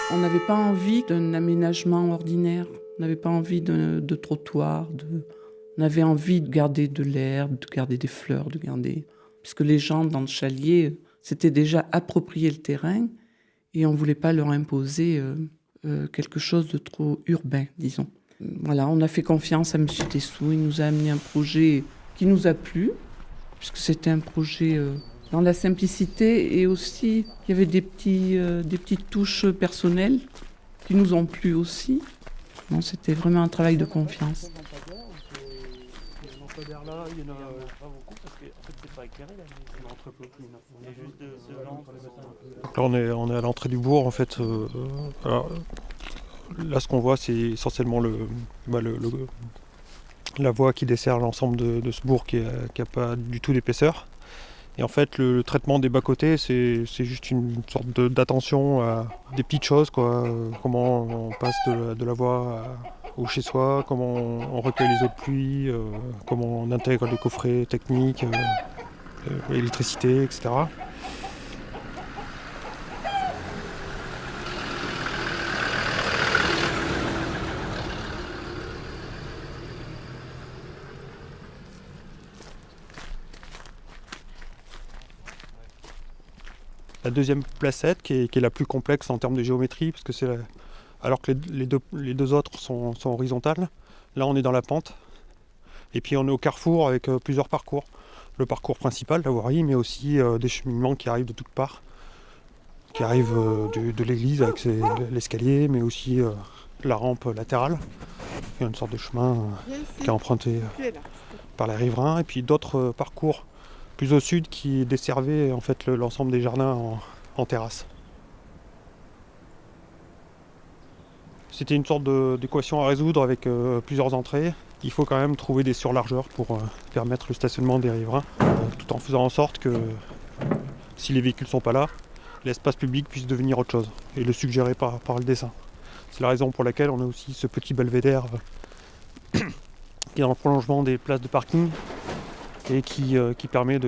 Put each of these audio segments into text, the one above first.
On n'avait pas envie d'un aménagement ordinaire, on n'avait pas envie de trottoir, on avait envie de garder de l'herbe, de garder des fleurs, puisque les gens dans le Chalier s'étaient déjà approprié le terrain et on ne voulait pas leur imposer quelque chose de trop urbain, disons. Voilà, on a fait confiance à M. Tessou, il nous a amené un projet qui nous a plu, puisque c'était un projet dans la simplicité et aussi il y avait des petites touches personnelles qui nous ont plu aussi. Bon, c'était vraiment un travail de confiance. Là, il y en a pas beaucoup parce que en fait, c'est pas éclairé là, mais on entrepôt. Il y a juste de gens. Là, on est à l'entrée du bourg en fait. Alors, là, ce qu'on voit, c'est essentiellement la voie qui dessert l'ensemble de ce bourg qui a pas du tout d'épaisseur. Et en fait, le traitement des bas-côtés, c'est juste une sorte d'attention à des petites choses, quoi. Comment on passe de la voie au chez-soi, comment on recueille les eaux de pluie, comment on intègre les coffrets techniques, l'électricité, etc. La deuxième placette, qui est la plus complexe en termes de géométrie, parce que alors que les deux autres sont horizontales, là on est dans la pente. Et puis on est au carrefour avec plusieurs parcours. Le parcours principal, la voirie, mais aussi des cheminements qui arrivent de toutes parts, qui arrivent de l'église avec l'escalier, mais aussi la rampe latérale. Il y a une sorte de chemin qui est emprunté par les riverains, et puis d'autres parcours plus au sud qui desservaient en fait l'ensemble des jardins en terrasse. C'était une sorte d'équation à résoudre avec plusieurs entrées. Il faut quand même trouver des surlargeurs pour permettre le stationnement des riverains, tout en faisant en sorte que si les véhicules ne sont pas là, l'espace public puisse devenir autre chose, et le suggérer par le dessin. C'est la raison pour laquelle on a aussi ce petit belvédère qui est dans le prolongement des places de parking et qui permet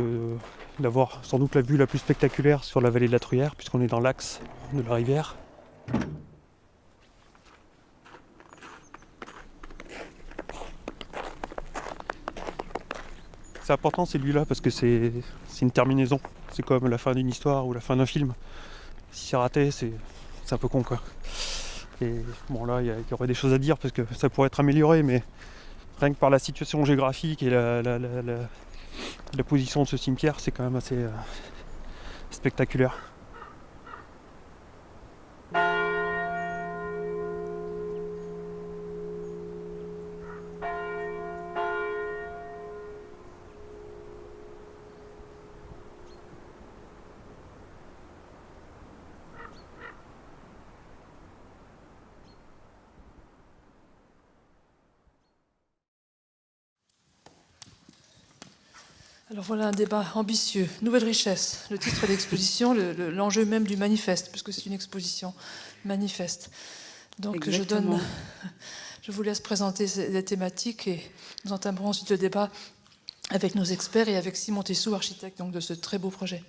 d'avoir sans doute la vue la plus spectaculaire sur la vallée de la Truyère, puisqu'on est dans l'axe de la rivière. C'est important celui-là parce que c'est une terminaison. C'est comme la fin d'une histoire ou la fin d'un film. Si c'est raté, c'est un peu con, quoi. Et bon, là, il y aurait des choses à dire parce que ça pourrait être amélioré, mais rien que par la situation géographique et la position de ce cimetière, c'est quand même assez spectaculaire. Alors voilà un débat ambitieux. Nouvelle richesse, le titre de l'exposition, l'enjeu même du manifeste, puisque c'est une exposition manifeste. Donc Exactement. je vous laisse présenter les thématiques et nous entamerons ensuite le débat avec nos experts et avec Simon Tessou, architecte donc, de ce très beau projet.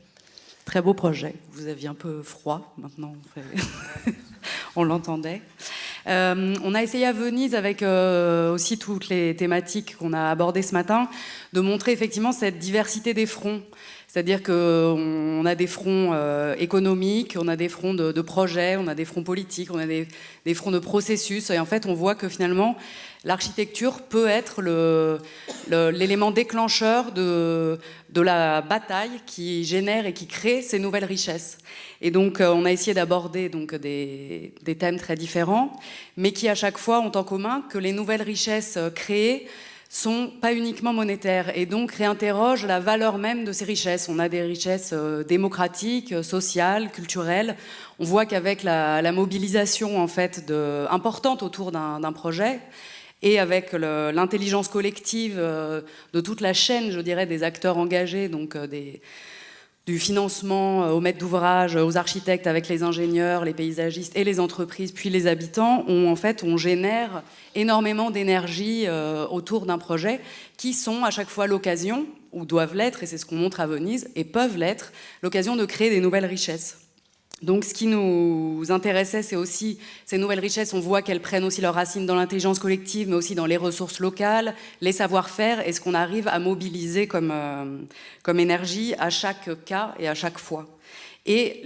Très beau projet. Vous aviez un peu froid, maintenant on l'entendait. On a essayé à Venise, avec aussi toutes les thématiques qu'on a abordées ce matin, de montrer effectivement cette diversité des fronts. C'est-à-dire qu'on a des fronts économiques, on a des fronts de projets, on a des fronts politiques, on a des fronts de processus. Et en fait, on voit que finalement, l'architecture peut être l'élément déclencheur de la bataille qui génère et qui crée ces nouvelles richesses. Et donc, on a essayé d'aborder donc des thèmes très différents, mais qui à chaque fois ont en commun que les nouvelles richesses créées sont pas uniquement monétaires et donc réinterrogent la valeur même de ces richesses. On a des richesses démocratiques, sociales, culturelles. On voit qu'avec la mobilisation en fait importante autour d'un projet, et avec l'intelligence collective de toute la chaîne, je dirais, des acteurs engagés, donc du financement aux maîtres d'ouvrage, aux architectes avec les ingénieurs, les paysagistes et les entreprises, puis les habitants, on génère énormément d'énergie autour d'un projet qui sont à chaque fois l'occasion, ou doivent l'être, et c'est ce qu'on montre à Venise, et peuvent l'être, l'occasion de créer des nouvelles richesses. Donc ce qui nous intéressait, c'est aussi ces nouvelles richesses, on voit qu'elles prennent aussi leurs racines dans l'intelligence collective, mais aussi dans les ressources locales, les savoir-faire, et ce qu'on arrive à mobiliser comme énergie à chaque cas et à chaque fois. Et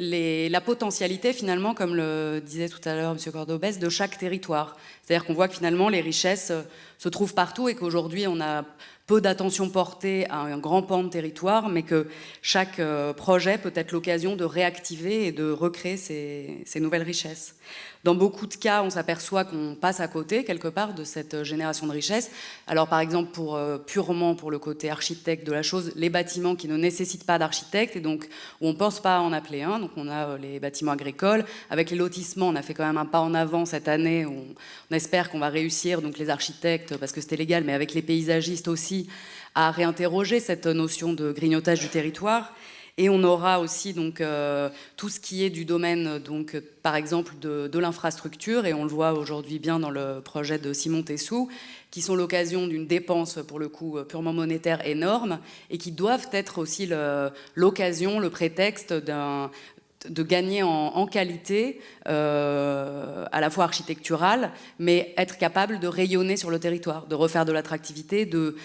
la potentialité, finalement, comme le disait tout à l'heure M. Cordobès, de chaque territoire. C'est-à-dire qu'on voit que finalement les richesses se trouvent partout et qu'aujourd'hui on a peu d'attention portée à un grand pan de territoire, mais que chaque projet peut être l'occasion de réactiver et de recréer ces nouvelles richesses. Dans beaucoup de cas, on s'aperçoit qu'on passe à côté, quelque part, de cette génération de richesses. Alors, par exemple, purement pour le côté architecte de la chose, les bâtiments qui ne nécessitent pas d'architecte, et donc où on ne pense pas à en appeler un. Donc, on a les bâtiments agricoles. Avec les lotissements, on a fait quand même un pas en avant cette année, où on espère qu'on va réussir, donc les architectes, parce que c'était légal, mais avec les paysagistes aussi, à réinterroger cette notion de grignotage du territoire. Et on aura aussi donc, tout ce qui est du domaine, donc, par exemple, de l'infrastructure, et on le voit aujourd'hui bien dans le projet de Simon Tessou, qui sont l'occasion d'une dépense, pour le coup, purement monétaire énorme, et qui doivent être aussi l'occasion, le prétexte de gagner en qualité, à la fois architecturale, mais être capable de rayonner sur le territoire, de refaire de l'attractivité, de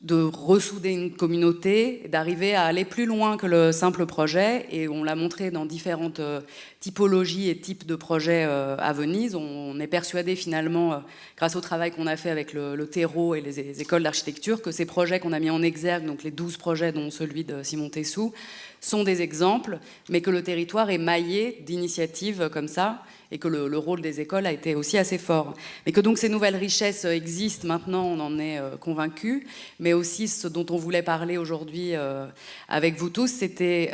ressouder une communauté, d'arriver à aller plus loin que le simple projet. Et on l'a montré dans différentes typologies et types de projets à Venise. On est persuadé finalement, grâce au travail qu'on a fait avec le terreau et les écoles d'architecture, que ces projets qu'on a mis en exergue, donc les 12 projets dont celui de Simon Tessou, sont des exemples, mais que le territoire est maillé d'initiatives comme ça, et que le rôle des écoles a été aussi assez fort. Mais que donc ces nouvelles richesses existent maintenant, on en est convaincus, mais aussi ce dont on voulait parler aujourd'hui avec vous tous, c'était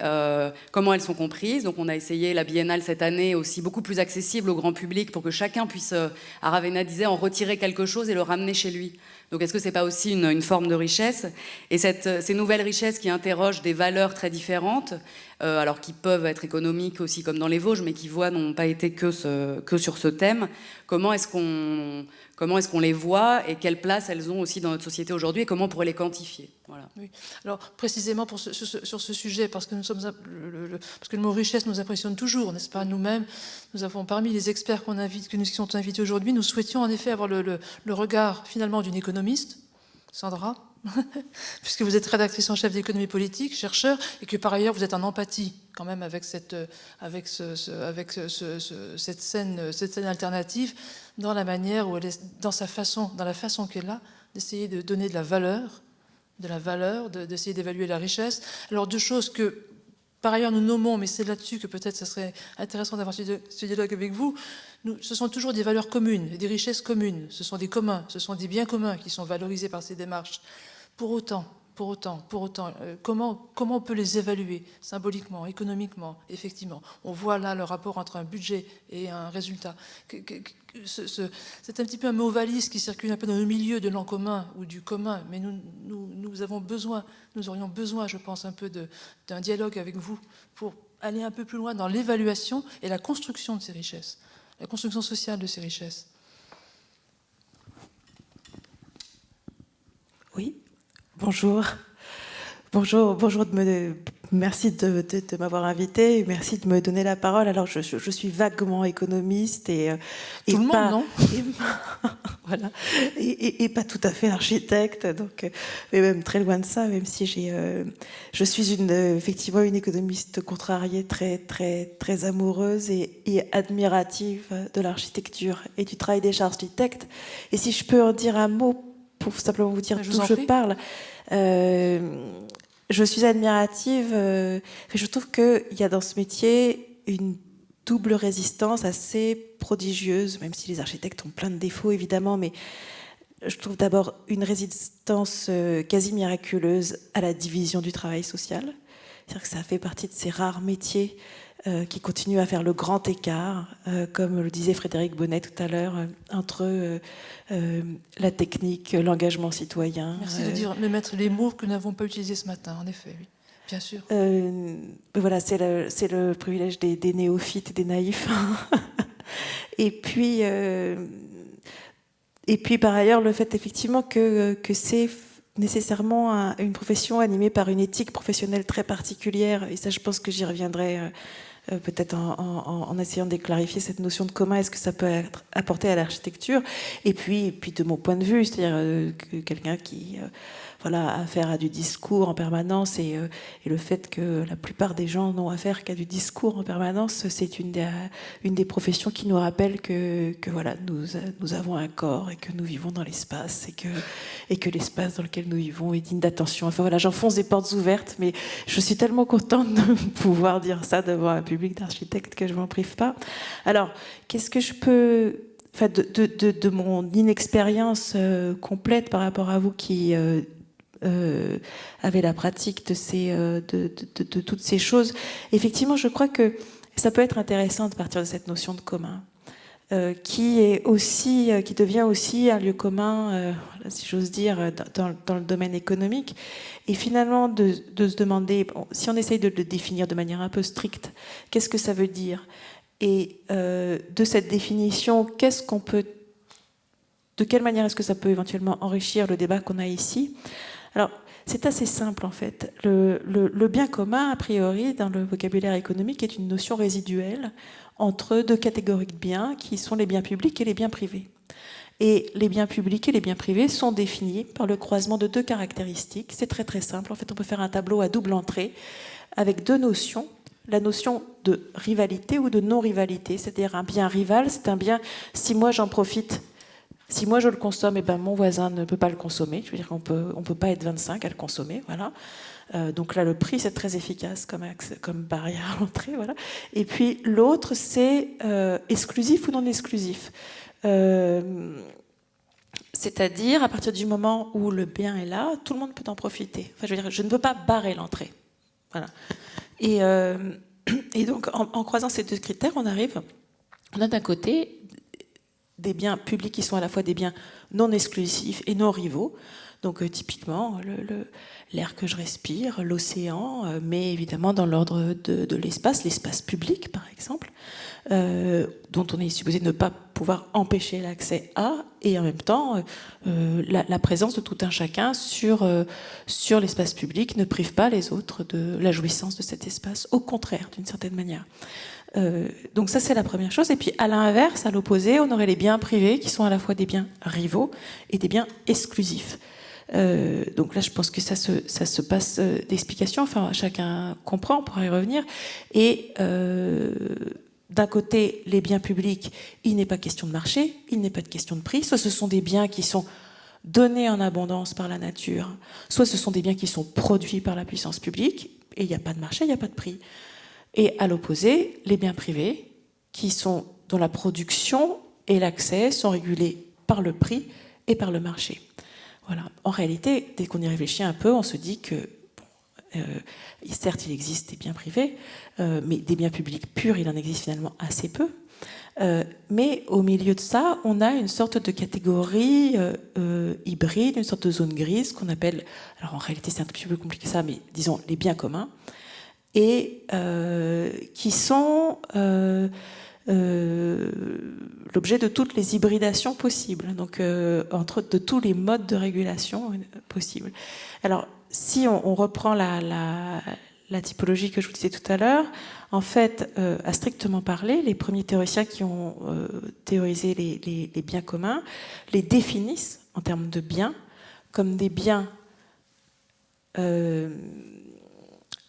comment elles sont comprises. Donc on a essayé la biennale cette année aussi beaucoup plus accessible au grand public pour que chacun puisse, Aravena disait, en retirer quelque chose et le ramener chez lui. Donc est-ce que ce n'est pas aussi une forme de richesse? Et ces nouvelles richesses qui interrogent des valeurs très différentes, alors qui peuvent être économiques aussi comme dans les Vosges, mais qui n'ont pas été que sur ce thème, comment est-ce qu'on les voit et quelle place elles ont aussi dans notre société aujourd'hui et comment on pourrait les quantifier? Voilà. Oui. Alors précisément sur ce sujet, parce que parce que le mot richesse nous impressionne toujours, n'est-ce pas? Nous-mêmes, nous avons parmi les experts qui sont invités aujourd'hui, nous souhaitions en effet avoir le regard finalement d'une économiste, Sandra, puisque vous êtes rédactrice en chef d'économie politique, chercheur, et que par ailleurs vous êtes en empathie quand même avec cette scène alternative, dans la manière où elle est, dans la façon qu'elle a d'essayer de donner de la valeur, d'essayer d'évaluer la richesse. Alors deux choses que par ailleurs nous nommons, mais c'est là-dessus que peut-être ça serait intéressant d'avoir ce dialogue avec vous. Ce sont toujours des valeurs communes, des richesses communes, ce sont des communs, ce sont des biens communs qui sont valorisés par ces démarches. Pour autant, comment on peut les évaluer symboliquement, économiquement, effectivement? On voit là le rapport entre un budget et un résultat. C'est un petit peu un mot valise qui circule un peu dans le milieu de l'en commun ou du commun, mais nous aurions besoin, je pense, un peu d'un dialogue avec vous pour aller un peu plus loin dans l'évaluation et la construction de ces richesses, la construction sociale de ces richesses. Oui. Bonjour, merci de m'avoir invité, merci de me donner la parole. Alors je suis vaguement économiste et tout le monde, non? Voilà, et pas tout à fait architecte, donc mais même très loin de ça, même si je suis effectivement une économiste contrariée, très très très amoureuse et admirative de l'architecture et du travail des architectes. Et si je peux en dire un mot pour simplement vous dire d'où je parle. Je suis admirative. Je trouve qu'il y a dans ce métier une double résistance assez prodigieuse, même si les architectes ont plein de défauts, évidemment, mais je trouve d'abord une résistance quasi miraculeuse à la division du travail social. C'est-à-dire que ça fait partie de ces rares métiers qui continuent à faire le grand écart, comme le disait Frédéric Bonnet tout à l'heure, entre la technique, l'engagement citoyen. Merci de mettre les mots que nous n'avons pas utilisés ce matin, en effet, oui, bien sûr. Voilà, c'est le privilège des néophytes et des naïfs. Et puis par ailleurs, le fait effectivement que ces nécessairement une profession animée par une éthique professionnelle très particulière, et ça je pense que j'y reviendrai peut-être en essayant de clarifier cette notion de commun, est-ce que ça peut être apporté à l'architecture, et puis de mon point de vue, c'est-à-dire que quelqu'un qui a affaire à du discours en permanence, et le fait que la plupart des gens n'ont affaire qu'à du discours en permanence, c'est une des professions qui nous rappelle que voilà, nous avons un corps et que nous vivons dans l'espace, et que l'espace dans lequel nous vivons est digne d'attention. Enfin voilà, j'enfonce des portes ouvertes, mais je suis tellement contente de pouvoir dire ça devant un public d'architectes que je m'en prive pas. Alors, qu'est-ce que je peux... Enfin, de mon inexpérience complète par rapport à vous qui avez la pratique de toutes ces choses, effectivement, je crois que ça peut être intéressant de partir de cette notion de commun, qui devient aussi un lieu commun, si j'ose dire, dans le domaine économique, et finalement de se demander, bon, si on essaye de le définir de manière un peu stricte, qu'est-ce que ça veut dire, et de cette définition, de quelle manière est-ce que ça peut éventuellement enrichir le débat qu'on a ici. Alors, c'est assez simple en fait. Le bien commun, a priori, dans le vocabulaire économique, est une notion résiduelle entre deux catégories de biens qui sont les biens publics et les biens privés. Et les biens publics et les biens privés sont définis par le croisement de deux caractéristiques. C'est très très simple. En fait, on peut faire un tableau à double entrée avec deux notions. La notion de rivalité ou de non-rivalité, c'est-à-dire un bien rival, c'est un bien, si moi j'en profite, si moi je le consomme, et ben mon voisin ne peut pas le consommer. Je veux dire qu'on peut pas être 25 à le consommer, voilà. Donc là, le prix, c'est très efficace comme barrière à l'entrée, voilà. Et puis l'autre, c'est exclusif ou non exclusif. C'est-à-dire, à partir du moment où le bien est là, tout le monde peut en profiter. Enfin, je veux dire, je ne peux pas barrer l'entrée. Voilà. Et donc, en croisant ces deux critères, on a d'un côté des biens publics qui sont à la fois des biens non exclusifs et non rivaux. Donc typiquement, l'air que je respire, l'océan, mais évidemment dans l'ordre de l'espace public par exemple, dont on est supposé ne pas pouvoir empêcher l'accès à, et en même temps, la présence de tout un chacun sur l'espace public ne prive pas les autres de la jouissance de cet espace, au contraire, d'une certaine manière. Donc ça, c'est la première chose. Et puis à l'inverse, à l'opposé, on aurait les biens privés qui sont à la fois des biens rivaux et des biens exclusifs. Donc là, je pense que ça se passe d'explication. Enfin, chacun comprend, on pourra y revenir. Et d'un côté, les biens publics, il n'est pas question de marché, il n'est pas de question de prix. Soit ce sont des biens qui sont donnés en abondance par la nature, soit ce sont des biens qui sont produits par la puissance publique, et il n'y a pas de marché, il n'y a pas de prix. Et à l'opposé, les biens privés, dont la production et l'accès sont régulés par le prix et par le marché. Voilà. En réalité, dès qu'on y réfléchit un peu, on se dit que, certes, il existe des biens privés, mais des biens publics purs, il en existe finalement assez peu. Mais au milieu de ça, on a une sorte de catégorie hybride, une sorte de zone grise qu'on appelle, alors en réalité c'est un petit peu plus compliqué que ça, mais disons les biens communs, et qui sont l'objet de toutes les hybridations possibles, donc de tous les modes de régulation possibles. Alors, si on reprend la typologie que je vous disais tout à l'heure, en fait, à strictement parler, les premiers théoriciens qui ont théorisé les biens communs les définissent en termes de biens comme des biens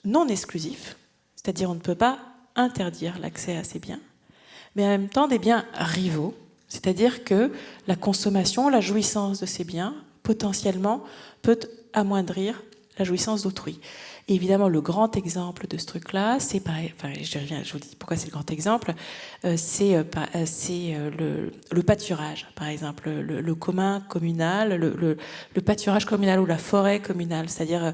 non exclusifs, c'est-à-dire on ne peut pas interdire l'accès à ces biens, mais en même temps des biens rivaux, c'est-à-dire que la consommation, la jouissance de ces biens, potentiellement, peut amoindrir la jouissance d'autrui. Et évidemment, le grand exemple de ce truc-là, c'est pareil, enfin, je vous dis pourquoi c'est le grand exemple, c'est le pâturage, par exemple, le commun communal, le pâturage communal ou la forêt communale, c'est-à-dire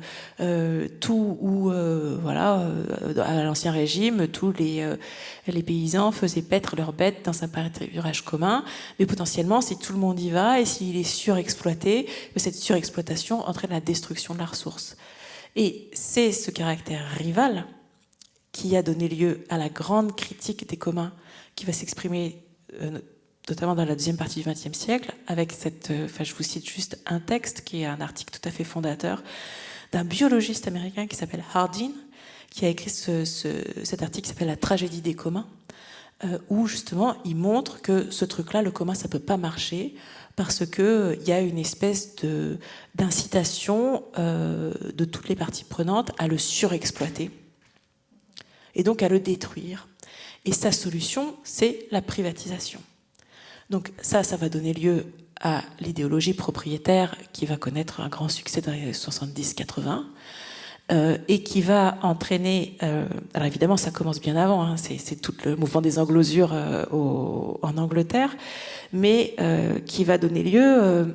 tout où, à l'Ancien Régime, tous les paysans faisaient paître leurs bêtes dans un pâturage commun, mais potentiellement, si tout le monde y va et s'il est surexploité, cette surexploitation entraîne la destruction de la ressource. Et c'est ce caractère rival qui a donné lieu à la grande critique des communs qui va s'exprimer notamment dans la deuxième partie du XXe siècle, avec je vous cite juste un texte qui est un article tout à fait fondateur d'un biologiste américain qui s'appelle Hardin, qui a écrit cet article qui s'appelle La tragédie des communs, où justement il montre que ce truc-là, le commun, ça peut pas marcher parce que il y a une espèce d'incitation de toutes les parties prenantes à le surexploiter et donc à le détruire. Et sa solution, c'est la privatisation. Donc ça va donner lieu à l'idéologie propriétaire qui va connaître un grand succès dans les 70-80 et qui va entraîner... alors évidemment, ça commence bien avant, hein, c'est tout le mouvement des englosures en Angleterre, mais qui va donner lieu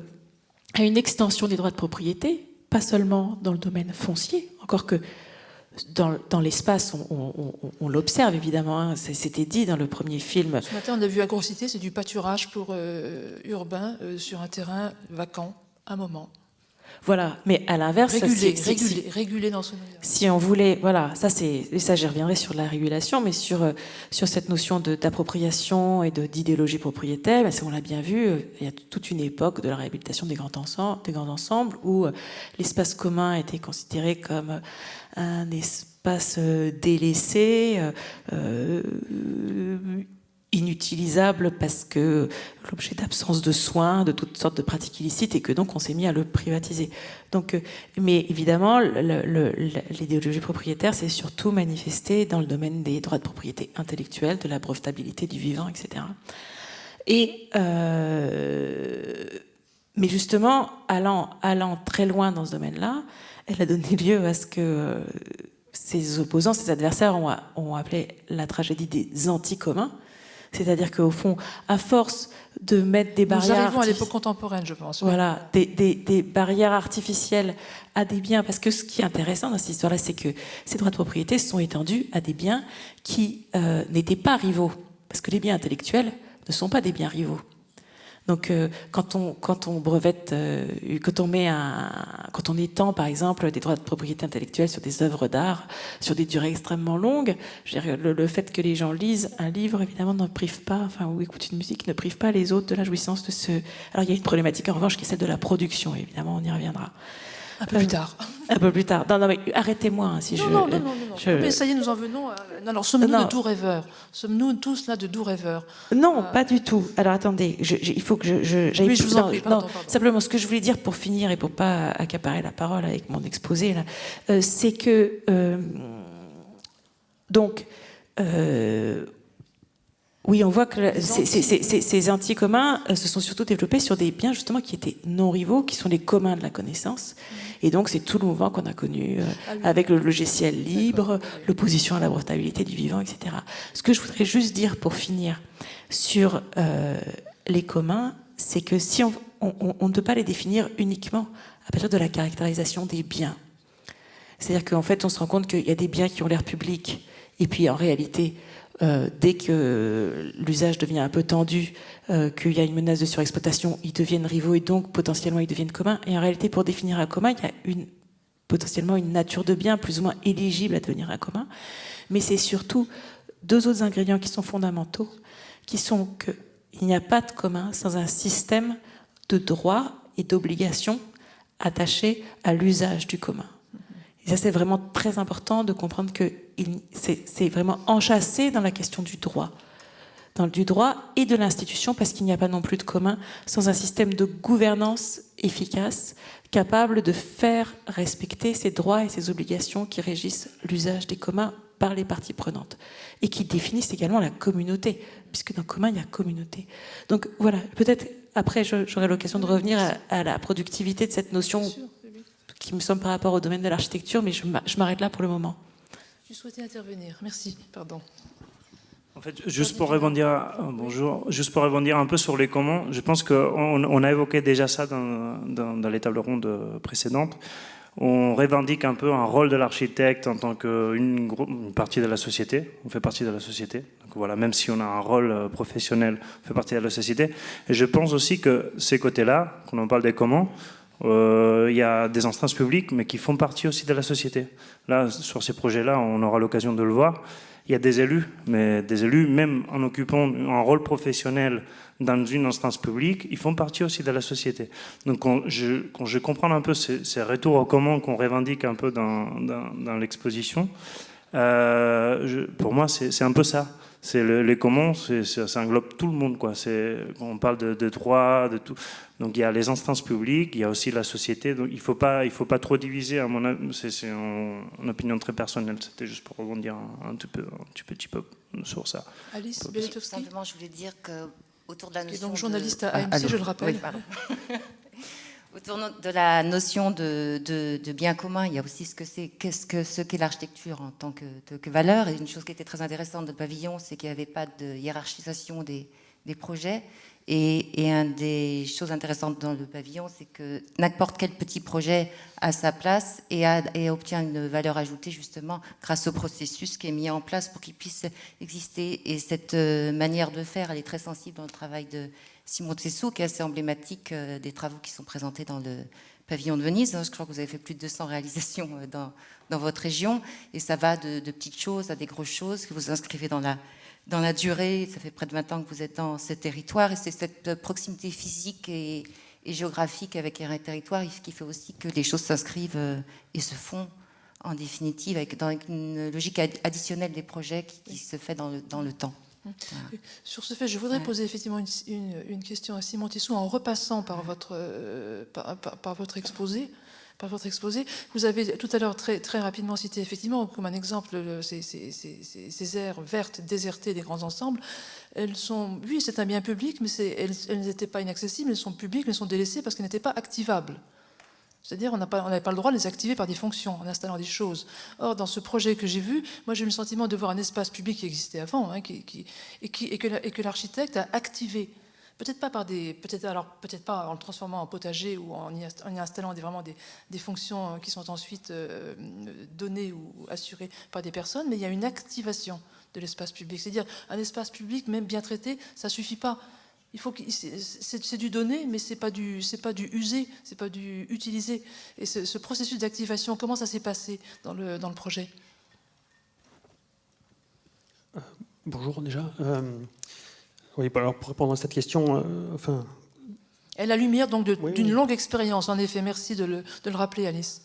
à une extension des droits de propriété, pas seulement dans le domaine foncier, encore que dans l'espace, on l'observe évidemment, hein, c'était dit dans le premier film. Ce matin, on a vu Agrocité, c'est du pâturage urbain sur un terrain vacant, un moment. Voilà, mais à l'inverse, régulé dans son ailleurs. Si on voulait, voilà, ça j'y reviendrai sur la régulation, mais sur cette notion d'appropriation et d'idéologie propriétaire, ben, on l'a bien vu, il y a toute une époque de la réhabilitation des grands ensembles où l'espace commun était considéré comme un espace délaissé, inutilisable parce que l'objet d'absence de soins, de toutes sortes de pratiques illicites, et que donc on s'est mis à le privatiser. Donc, mais évidemment, l'idéologie propriétaire s'est surtout manifestée dans le domaine des droits de propriété intellectuelle, de la brevetabilité du vivant, etc. Mais justement, allant très loin dans ce domaine-là, elle a donné lieu à ce que ses opposants, ses adversaires ont appelé la tragédie des anticommuns. C'est-à-dire qu'au fond, à force de mettre des barrières... Nous arrivons à l'époque contemporaine, je pense. Voilà, des barrières artificielles à des biens. Parce que ce qui est intéressant dans cette histoire-là, c'est que ces droits de propriété se sont étendus à des biens qui n'étaient pas rivaux. Parce que les biens intellectuels ne sont pas des biens rivaux. Donc, quand on brevette, quand on étend, par exemple, des droits de propriété intellectuelle sur des œuvres d'art, sur des durées extrêmement longues, je veux dire, le fait que les gens lisent un livre, évidemment, ne prive pas, enfin, ou écoutent une musique, ne prive pas les autres de la jouissance de ce... Alors, il y a une problématique, en revanche, qui est celle de la production, évidemment, on y reviendra. Un peu plus tard. Un peu plus tard. Non, mais arrêtez-moi, hein, si non. Mais ça y est, nous en venons à... Non, alors, sommes-nous de doux rêveurs? Sommes-nous tous là de doux rêveurs? Non, pas du tout. Alors, attendez, il faut que j'aille... Oui, je vous en prie, pardon. Simplement, ce que je voulais dire pour finir et pour pas accaparer la parole avec mon exposé, là, c'est que... oui, on voit que ces anticommuns se sont surtout développés sur des biens justement qui étaient non rivaux, qui sont les communs de la connaissance. Et donc c'est tout le mouvement qu'on a connu avec le logiciel libre, l'opposition à la brevetabilité du vivant, etc. Ce que je voudrais juste dire pour finir sur les communs, c'est que si on ne peut pas les définir uniquement à partir de la caractérisation des biens. C'est-à-dire qu'en fait on se rend compte qu'il y a des biens qui ont l'air publics et puis en réalité... dès que l'usage devient un peu tendu, qu'il y a une menace de surexploitation, ils deviennent rivaux et donc potentiellement ils deviennent communs. Et en réalité, pour définir un commun, il y a potentiellement une nature de bien plus ou moins éligible à devenir un commun. Mais c'est surtout deux autres ingrédients qui sont fondamentaux, qui sont qu'il n'y a pas de commun sans un système de droits et d'obligations attachés à l'usage du commun. Et ça, c'est vraiment très important de comprendre que c'est vraiment enchâssé dans la question du droit. Du droit et de l'institution, parce qu'il n'y a pas non plus de commun sans un système de gouvernance efficace, capable de faire respecter ces droits et ces obligations qui régissent l'usage des communs par les parties prenantes, et qui définissent également la communauté, puisque dans commun, il y a communauté. Donc voilà, peut-être après, j'aurai l'occasion de revenir à la productivité de cette notion qui me semble par rapport au domaine de l'architecture, mais je m'arrête là pour le moment. Tu souhaitais intervenir. Merci. Pardon. En fait, juste pour rebondir un peu sur les communs, je pense qu'on a évoqué déjà ça dans les tables rondes précédentes. On revendique un peu un rôle de l'architecte en tant qu'une partie de la société. On fait partie de la société. Donc voilà, même si on a un rôle professionnel, on fait partie de la société. Et je pense aussi que ces côtés-là, quand on parle des communs, Il y a des instances publiques, mais qui font partie aussi de la société. Là, sur ces projets-là, on aura l'occasion de le voir. Il y a des élus, mais des élus, même en occupant un rôle professionnel dans une instance publique, ils font partie aussi de la société. Donc quand je comprends un peu ces retours au commun qu'on revendique un peu dans l'exposition, pour moi, c'est un peu ça. C'est les commons, ça englobe tout le monde, quoi. On parle de droit, de tout. Donc il y a les instances publiques, il y a aussi la société. Donc il faut pas trop diviser. À mon avis, c'est une opinion très personnelle. C'était juste pour rebondir un petit peu sur ça. Alice Belitovski, Simplement, je voulais dire que autour de la qui est notion donc journaliste à AMC, allô. je le rappelle. Oui, pardon. Autour de la notion de bien commun, il y a aussi ce qu'est l'architecture en tant que valeur. Et une chose qui était très intéressante dans le pavillon, c'est qu'il n'y avait pas de hiérarchisation des projets. Et une des choses intéressantes dans le pavillon, c'est que n'importe quel petit projet a sa place et obtient une valeur ajoutée justement grâce au processus qui est mis en place pour qu'il puisse exister. Et cette manière de faire, elle est très sensible dans le travail de Simon Tessot, qui est assez emblématique des travaux qui sont présentés dans le pavillon de Venise. Je crois que vous avez fait plus de 200 réalisations dans votre région, et ça va de petites choses à des grosses choses que vous inscrivez dans la durée. Ça fait près de 20 ans que vous êtes dans ce territoire, et c'est cette proximité physique et géographique avec un territoire qui fait aussi que les choses s'inscrivent et se font en définitive dans une logique additionnelle des projets qui se fait dans le temps. Voilà. Sur ce fait, je voudrais poser effectivement une question à Simon Tissot en repassant par votre exposé. Vous avez tout à l'heure très, très rapidement cité effectivement comme un exemple ces aires vertes désertées des grands ensembles. Elles sont, oui, c'est un bien public, mais elles n'étaient pas inaccessibles, elles sont publiques, mais elles sont délaissées parce qu'elles n'étaient pas activables. C'est-à-dire on n'avait pas le droit de les activer par des fonctions, en installant des choses. Or, dans ce projet que j'ai vu, moi j'ai eu le sentiment de voir un espace public qui existait avant, hein, et que l'architecte a activé. Peut-être pas peut-être pas en le transformant en potager ou en y installant vraiment des fonctions qui sont ensuite données ou assurées par des personnes, mais il y a une activation de l'espace public. C'est-à-dire un espace public, même bien traité, ça suffit pas. C'est du donné, mais c'est pas du usé, c'est pas du utilisé. Et ce processus d'activation, comment ça s'est passé dans le projet ? Bonjour déjà. Oui, alors pour répondre à cette question, Et la lumière donc oui, d'une oui. longue expérience, en effet. Merci de le rappeler, Alice.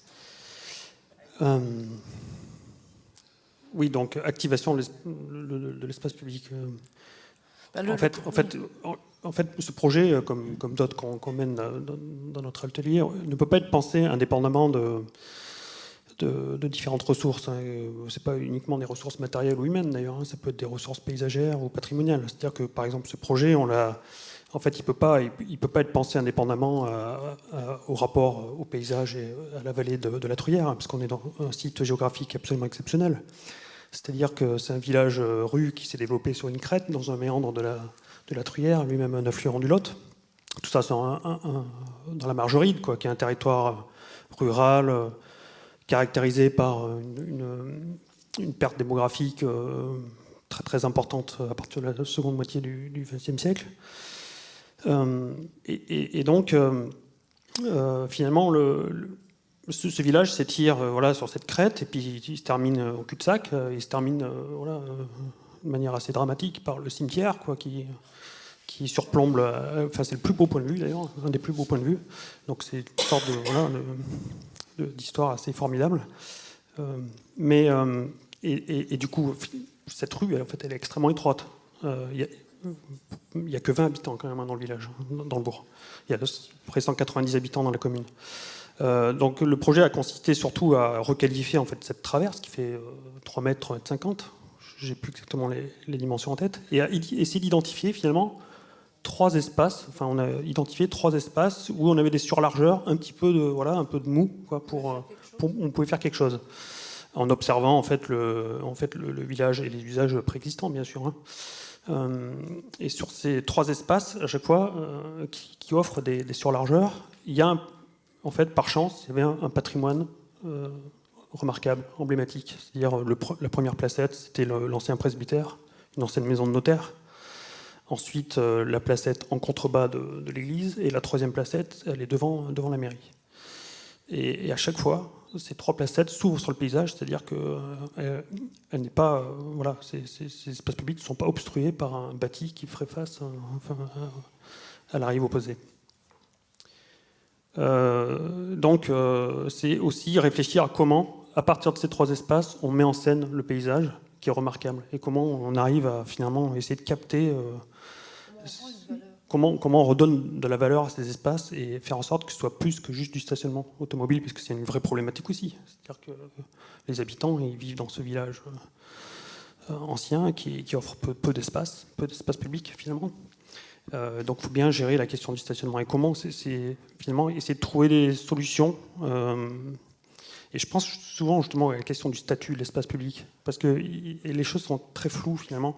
Oui, donc activation de l'espace public. En fait, ce projet, comme d'autres qu'on mène dans notre atelier, ne peut pas être pensé indépendamment de différentes ressources. C'est pas uniquement des ressources matérielles ou humaines d'ailleurs, hein. Ça peut être des ressources paysagères ou patrimoniales. C'est-à-dire que par exemple ce projet, en fait, il peut pas être pensé indépendamment au rapport au paysage et à la vallée de la Truyère, hein, parce qu'on est dans un site géographique absolument exceptionnel. C'est-à-dire que c'est un village-rue qui s'est développé sur une crête, dans un méandre de la Truyère, lui-même un affluent du Lot. Tout ça, c'est dans la Margeride, quoi, qui est un territoire rural caractérisé par une perte démographique très, très importante à partir de la seconde moitié du XXe siècle. Et donc, finalement, ce village s'étire sur cette crête, et puis il se termine au cul-de-sac, il se termine de manière assez dramatique par le cimetière, quoi, qui surplombe, c'est le plus beau point de vue d'ailleurs, un des plus beaux points de vue. Donc c'est une sorte d'histoire assez formidable. Et du coup, cette rue, elle est extrêmement étroite. Il n'y a que 20 habitants quand même dans le village, dans le bourg. Il y a près 190 habitants dans la commune. Donc le projet a consisté surtout à requalifier en fait cette traverse qui fait 3 mètres, 3 mètres 50. J'ai plus exactement les dimensions en tête, et à essayer d'identifier finalement 3 espaces. Enfin, on a identifié 3 espaces où on avait des surlargeurs, un peu de mou, quoi, on pouvait faire quelque chose en observant en fait le village et les usages préexistants, bien sûr. Hein. Et sur ces 3 espaces, à chaque fois, qui offrent des surlargeurs, il y a en fait, par chance, il y avait un patrimoine remarquable, emblématique. C'est-à-dire la première placette, c'était l'ancien presbytère, une ancienne maison de notaire. Ensuite, la placette en contrebas de l'église, et la 3e placette, elle est devant la mairie. Et à chaque fois, ces 3 placettes s'ouvrent sur le paysage, c'est-à-dire que elle n'est pas, voilà, ces espaces publics ne sont pas obstrués par un bâti qui ferait face à la rive opposée. Donc c'est aussi réfléchir à comment, à partir de ces 3 espaces, on met en scène le paysage, qui est remarquable, et comment on arrive à finalement essayer de capter comment on redonne de la valeur à ces espaces et faire en sorte que ce soit plus que juste du stationnement automobile, puisque c'est une vraie problématique aussi. C'est-à-dire que les habitants, ils vivent dans ce village ancien qui offre peu d'espace public finalement. Donc il faut bien gérer la question du stationnement. Et comment c'est finalement essayer de trouver des solutions. Et je pense souvent justement à la question du statut de l'espace public, parce que les choses sont très floues finalement.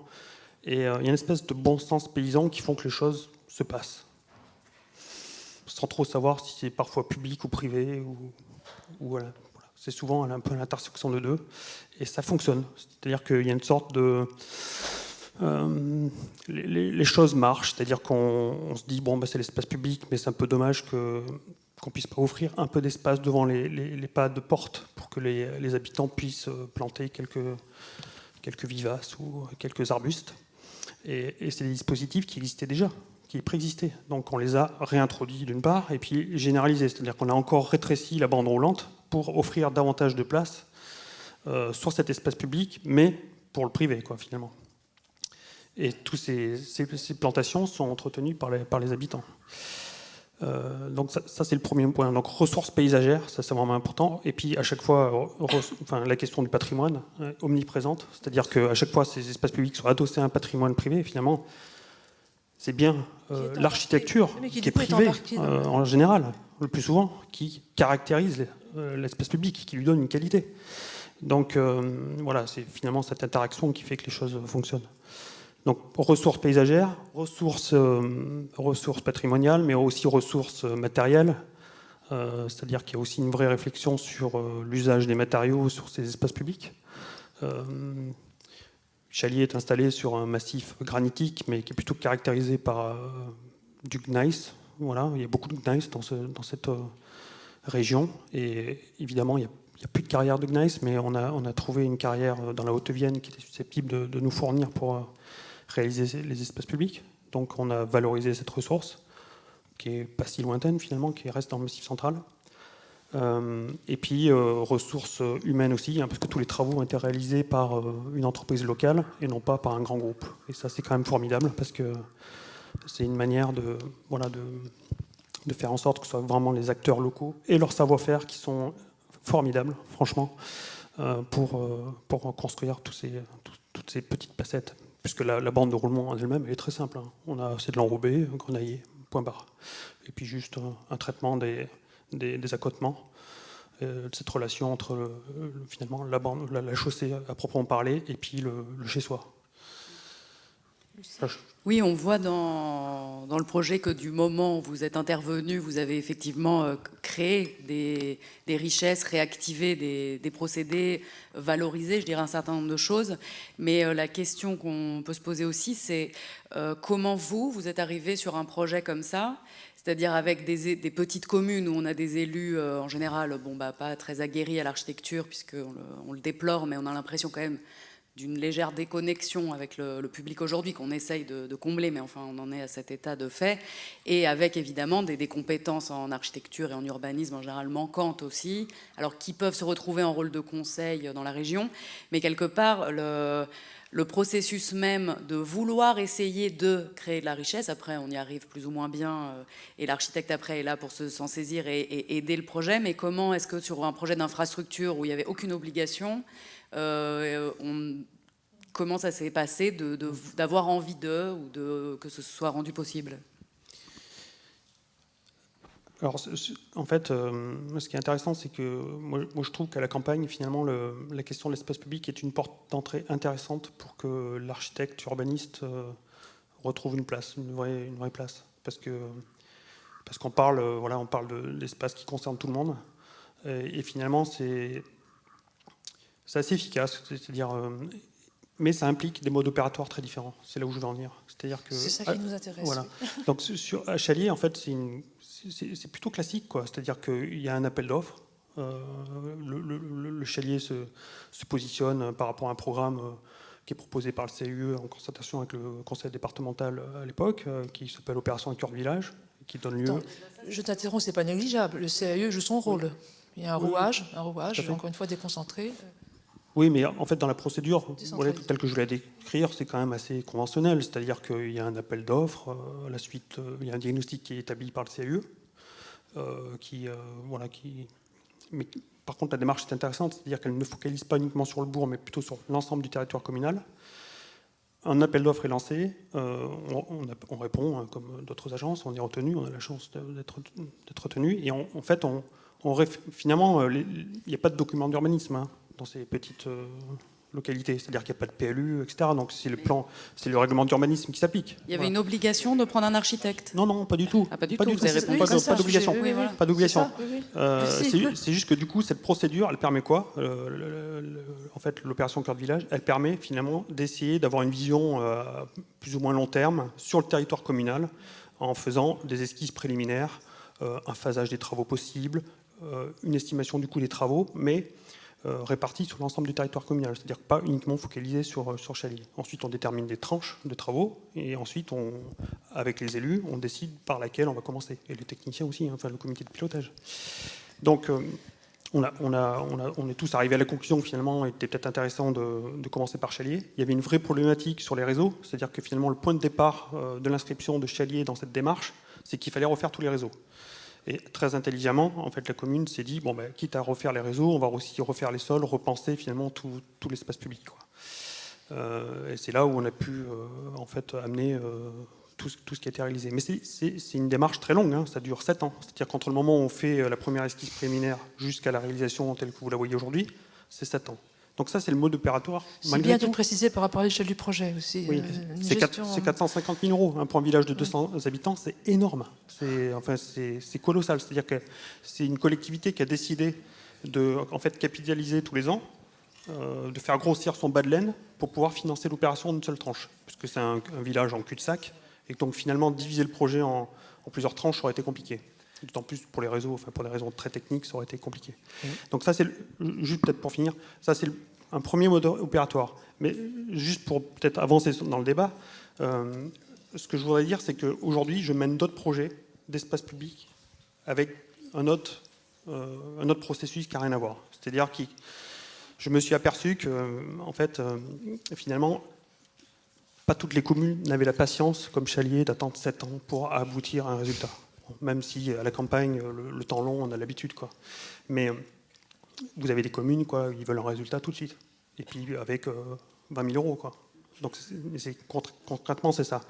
Et il y a une espèce de bon sens paysan qui font que les choses se passent, sans trop savoir si c'est parfois public ou privé, ou voilà. C'est souvent un peu à l'intersection de deux, et ça fonctionne. C'est-à-dire qu'il y a une sorte de... les choses marchent, c'est-à-dire qu'on se dit, bon, bah, c'est l'espace public, mais c'est un peu dommage qu'on puisse pas offrir un peu d'espace devant les pas de porte pour que les habitants puissent planter quelques vivaces ou quelques arbustes. Et c'est des dispositifs qui existaient déjà, qui préexistaient. Donc on les a réintroduits d'une part, et puis généralisés. C'est-à-dire qu'on a encore rétréci la bande roulante pour offrir davantage de place sur cet espace public, mais pour le privé, quoi, finalement. Et toutes ces plantations sont entretenues par les habitants. Donc ça c'est le premier point. Donc ressources paysagères, ça c'est vraiment important. Et puis à chaque fois, la question du patrimoine omniprésente, c'est-à-dire qu'à chaque fois ces espaces publics sont adossés à un patrimoine privé. Finalement, c'est bien l'architecture qui est privée en général, le plus souvent, qui caractérise l'espace public, qui lui donne une qualité. Donc voilà, c'est finalement cette interaction qui fait que les choses fonctionnent. Donc ressources paysagères, ressources patrimoniales, mais aussi ressources matérielles. C'est-à-dire qu'il y a aussi une vraie réflexion sur l'usage des matériaux sur ces espaces publics. Chalier est installé sur un massif granitique, mais qui est plutôt caractérisé par du gneiss. Voilà, il y a beaucoup de gneiss dans cette région. Et évidemment, il n'y a plus de carrière de gneiss, mais on a trouvé une carrière dans la Haute-Vienne qui était susceptible de nous fournir pour réaliser les espaces publics. Donc on a valorisé cette ressource, qui n'est pas si lointaine finalement, qui reste dans le Massif central. Et puis ressources humaines aussi, hein, parce que tous les travaux ont été réalisés par une entreprise locale et non pas par un grand groupe. Et ça c'est quand même formidable, parce que c'est une manière de faire en sorte que ce soit vraiment les acteurs locaux et leur savoir-faire qui sont formidables, franchement, pour construire toutes ces petites placettes. Puisque la bande de roulement en elle-même, elle est très simple. Hein. C'est de l'enrobé, grenaillé, point barre. Et puis juste un traitement des accotements, cette relation entre finalement la chaussée à proprement parler et puis le chez-soi. Oui, on voit dans le projet que du moment où vous êtes intervenu, vous avez effectivement créé des richesses, réactivé des procédés, valorisé, je dirais, un certain nombre de choses. Mais la question qu'on peut se poser aussi, c'est comment vous êtes arrivé sur un projet comme ça, c'est-à-dire avec des petites communes où on a des élus en général pas très aguerris à l'architecture, puisqu'on le déplore, mais on a l'impression quand même d'une légère déconnexion avec le public aujourd'hui qu'on essaye de combler, mais enfin on en est à cet état de fait, et avec évidemment des compétences en architecture et en urbanisme en général manquantes aussi, alors qui peuvent se retrouver en rôle de conseil dans la région, mais quelque part le processus même de vouloir essayer de créer de la richesse, après on y arrive plus ou moins bien, et l'architecte après est là pour s'en saisir et aider le projet, mais comment est-ce que sur un projet d'infrastructure où il n'y avait aucune obligation, comment ça s'est passé d'avoir envie ou que ce soit rendu possible? Alors, en fait, ce qui est intéressant, c'est que moi je trouve qu'à la campagne, finalement, la question de l'espace public est une porte d'entrée intéressante pour que l'architecte urbaniste retrouve une place, une vraie place. Parce qu'on parle, on parle de l'espace qui concerne tout le monde. Et finalement, c'est assez efficace, c'est-à-dire, mais ça implique des modes opératoires très différents. C'est là où je veux en venir. C'est-à-dire que c'est ça qui nous intéresse. Voilà. Donc à Chalier, en fait, c'est c'est plutôt classique, quoi. C'est-à-dire qu'il y a un appel d'offres. Le chalier se positionne par rapport à un programme qui est proposé par le CIE en concertation avec le conseil départemental à l'époque, qui s'appelle Opération Un cœur de village, qui donne lieu... Attends, je t'interromps, c'est pas négligeable. Le CAE joue son rôle. Il y a un rouage, encore une fois déconcentré. Oui, mais en fait, dans la procédure, Décentralisé. telle que je voulais décrire, c'est quand même assez conventionnel. C'est-à-dire qu'il y a un appel d'offres, à la suite, il y a un diagnostic qui est établi par le CIE, Mais par contre, la démarche est intéressante, c'est-à-dire qu'elle ne focalise pas uniquement sur le bourg, mais plutôt sur l'ensemble du territoire communal. Un appel d'offres est lancé, on répond, hein, comme d'autres agences, on est retenu, on a la chance d'être retenu, et finalement, il n'y a pas de document d'urbanisme hein, dans ces petites localités, c'est-à-dire qu'il n'y a pas de PLU, etc. Donc c'est le règlement d'urbanisme qui s'applique. Il y avait une obligation de prendre un architecte. Non, pas du tout. Ah, pas du Pas tout, du vous avez répondu. Pas d'obligation. Oui, voilà. Pas d'obligation. C'est ça, oui. C'est juste que du coup, cette procédure, elle permet quoi En fait, l'opération Cœur de Village, elle permet finalement d'essayer d'avoir une vision plus ou moins long terme sur le territoire communal en faisant des esquisses préliminaires, un phasage des travaux possibles, une estimation du coût des travaux, mais répartis sur l'ensemble du territoire communal, c'est-à-dire pas uniquement focalisé sur Chalier. Ensuite, on détermine des tranches de travaux, et ensuite, avec les élus, on décide par laquelle on va commencer, et les techniciens aussi, hein, enfin le comité de pilotage. Donc, on est tous arrivés à la conclusion que finalement, il était peut-être intéressant de commencer par Chalier. Il y avait une vraie problématique sur les réseaux, c'est-à-dire que finalement, le point de départ de l'inscription de Chalier dans cette démarche, c'est qu'il fallait refaire tous les réseaux. Et très intelligemment, en fait, la commune s'est dit, bon, quitte à refaire les réseaux, on va aussi refaire les sols, repenser finalement tout l'espace public, quoi. Et c'est là où on a pu en fait amener tout ce qui a été réalisé. Mais c'est une démarche très longue, hein, ça dure 7 ans. C'est-à-dire qu'entre le moment où on fait la première esquisse préliminaire jusqu'à la réalisation telle que vous la voyez aujourd'hui, c'est 7 ans. Donc ça, c'est le mode opératoire. C'est bien de le préciser par rapport à l'échelle du projet aussi. Oui, c'est 450 000 euros. Pour un village de 200 habitants, c'est énorme. C'est colossal. C'est-à-dire que c'est une collectivité qui a décidé de capitaliser tous les ans, de faire grossir son bas de laine pour pouvoir financer l'opération d'une seule tranche. Puisque c'est un village en cul-de-sac. Et donc finalement, diviser le projet en plusieurs tranches aurait été compliqué. D'autant plus pour les réseaux, pour des raisons très techniques, ça aurait été compliqué. Donc ça, c'est juste peut-être pour finir, ça c'est un premier mode opératoire. Mais juste pour peut-être avancer dans le débat, ce que je voudrais dire, c'est qu'aujourd'hui, je mène d'autres projets d'espace public avec un autre processus qui n'a rien à voir. C'est-à-dire que je me suis aperçu que, en fait, finalement, pas toutes les communes n'avaient la patience, comme Chalier, d'attendre 7 ans pour aboutir à un résultat. Même si à la campagne, le temps long, on a l'habitude, quoi. Mais vous avez des communes, quoi, ils veulent un résultat tout de suite. Et puis avec 20 000 euros, quoi. Donc concrètement, c'est ça.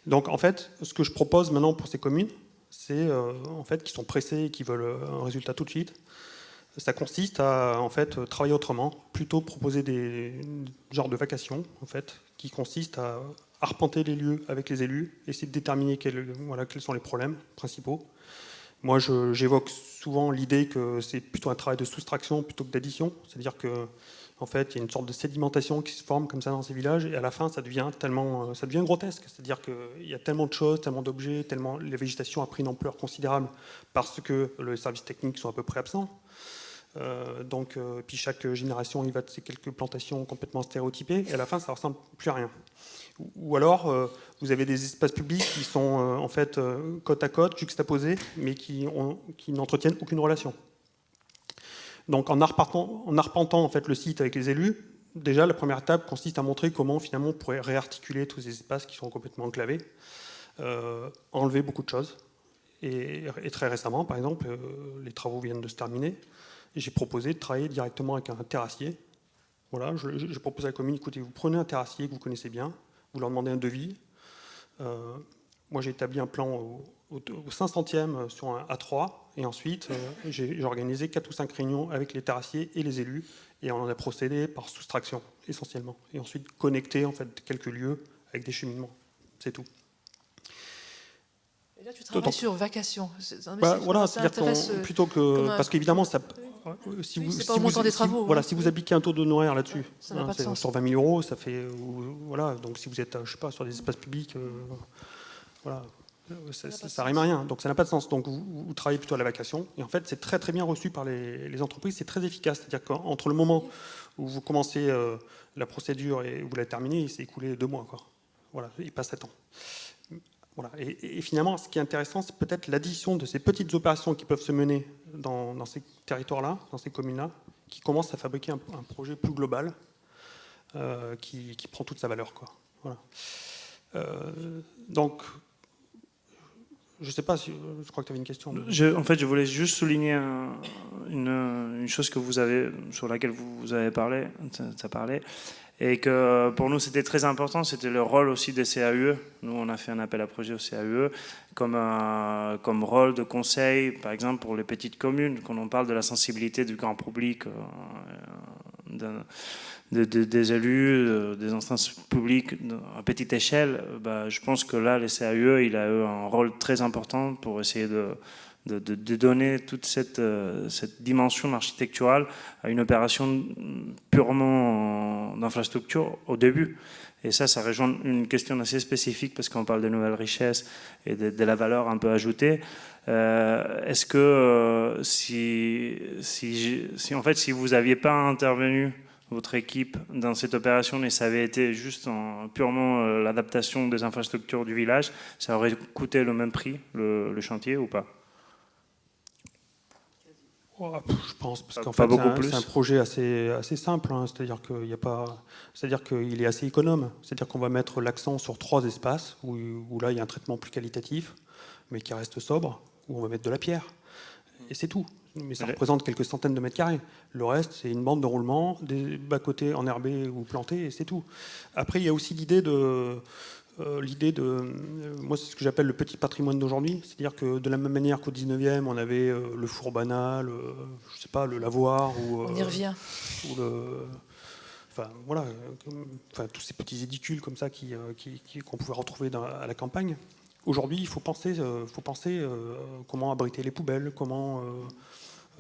Donc en fait, ce que je propose maintenant pour ces communes, c'est en fait qui sont pressées et qui veulent un résultat tout de suite. Ça consiste à en fait travailler autrement, plutôt proposer des genres de vacations, en fait, qui consistent à arpenter les lieux avec les élus, essayer de déterminer quels sont les problèmes principaux. Moi, j'évoque souvent l'idée que c'est plutôt un travail de soustraction plutôt que d'addition. C'est-à-dire que, en fait, il y a une sorte de sédimentation qui se forme comme ça dans ces villages, et à la fin, ça devient grotesque. C'est-à-dire qu'il y a tellement de choses, tellement d'objets, tellement la végétation a pris une ampleur considérable parce que les services techniques sont à peu près absents. Puis chaque génération, il va de ces quelques plantations complètement stéréotypées, et à la fin, ça ne ressemble plus à rien. Ou alors, vous avez des espaces publics qui sont en fait côte à côte, juxtaposés, mais qui n'entretiennent aucune relation. Donc, en arpentant en fait le site avec les élus, déjà la première étape consiste à montrer comment finalement on pourrait réarticuler tous ces espaces qui sont complètement enclavés, enlever beaucoup de choses. Et très récemment, par exemple, les travaux viennent de se terminer. J'ai proposé de travailler directement avec un terrassier. Voilà, je propose à la commune, écoutez, vous prenez un terrassier que vous connaissez bien, vous leur demandez un devis. Moi, j'ai établi un plan au 500e sur un A3, et ensuite, j'ai organisé 4 ou 5 réunions avec les terrassiers et les élus, et on en a procédé par soustraction, essentiellement. Et ensuite, connecté en fait, quelques lieux avec des cheminements. C'est tout. Et là, tu travailles sur vacation. Voilà, c'est-à-dire plutôt que... Parce qu'évidemment, ça... Si vous appliquez un taux d'honoraire là-dessus, sur 20 000 euros, ça fait... Voilà, donc si vous êtes, je sais pas, sur des espaces publics, voilà, Ça rime à rien, donc ça n'a pas de sens. Donc vous travaillez plutôt à la vacation, et en fait c'est très très bien reçu par les entreprises, c'est très efficace. C'est-à-dire qu'entre le moment où vous commencez la procédure et vous la terminez, il s'est écoulé 2 mois encore. Voilà, il passe 7 ans. Voilà. Et finalement, ce qui est intéressant, c'est peut-être l'addition de ces petites opérations qui peuvent se mener dans ces territoires-là, dans ces communes-là, qui commencent à fabriquer un projet plus global qui prend toute sa valeur, quoi. Voilà. Donc, je ne sais pas si... Je crois que tu avais une question. En fait, je voulais juste souligner une chose sur laquelle vous avez parlé, ça parlait, et que pour nous c'était très important, c'était le rôle aussi des CAUE. Nous, on a fait un appel à projet au CAUE comme rôle de conseil, par exemple pour les petites communes, quand on parle de la sensibilité du grand public, des élus, des instances publiques à petite échelle. Je pense que là, les CAUE, il a eu un rôle très important pour essayer de donner toute cette dimension architecturale à une opération purement d'infrastructure au début. Et ça rejoint une question assez spécifique parce qu'on parle de nouvelles richesses et de la valeur un peu ajoutée. Est-ce que si vous n'aviez pas intervenu, votre équipe, dans cette opération, et ça avait été juste purement l'adaptation des infrastructures du village, ça aurait coûté le même prix, le chantier, ou pas? Je pense, parce qu'en fait, c'est un projet assez simple, hein, c'est-à-dire qu'il est assez économe. C'est-à-dire qu'on va mettre l'accent sur 3 espaces où là, il y a un traitement plus qualitatif, mais qui reste sobre, où on va mettre de la pierre. Et c'est tout. Mais ça représente quelques centaines de mètres carrés. Le reste, c'est une bande de roulement, des bas-côtés enherbés ou plantés, et c'est tout. Après, il y a aussi l'idée de... moi, c'est ce que j'appelle le petit patrimoine d'aujourd'hui. C'est-à-dire que de la même manière qu'au 19e, on avait le four banal, je sais pas, le lavoir, On y revient. Enfin, voilà, tous ces petits édicules comme ça qu'on pouvait retrouver à la campagne. Aujourd'hui, il faut penser comment abriter les poubelles, comment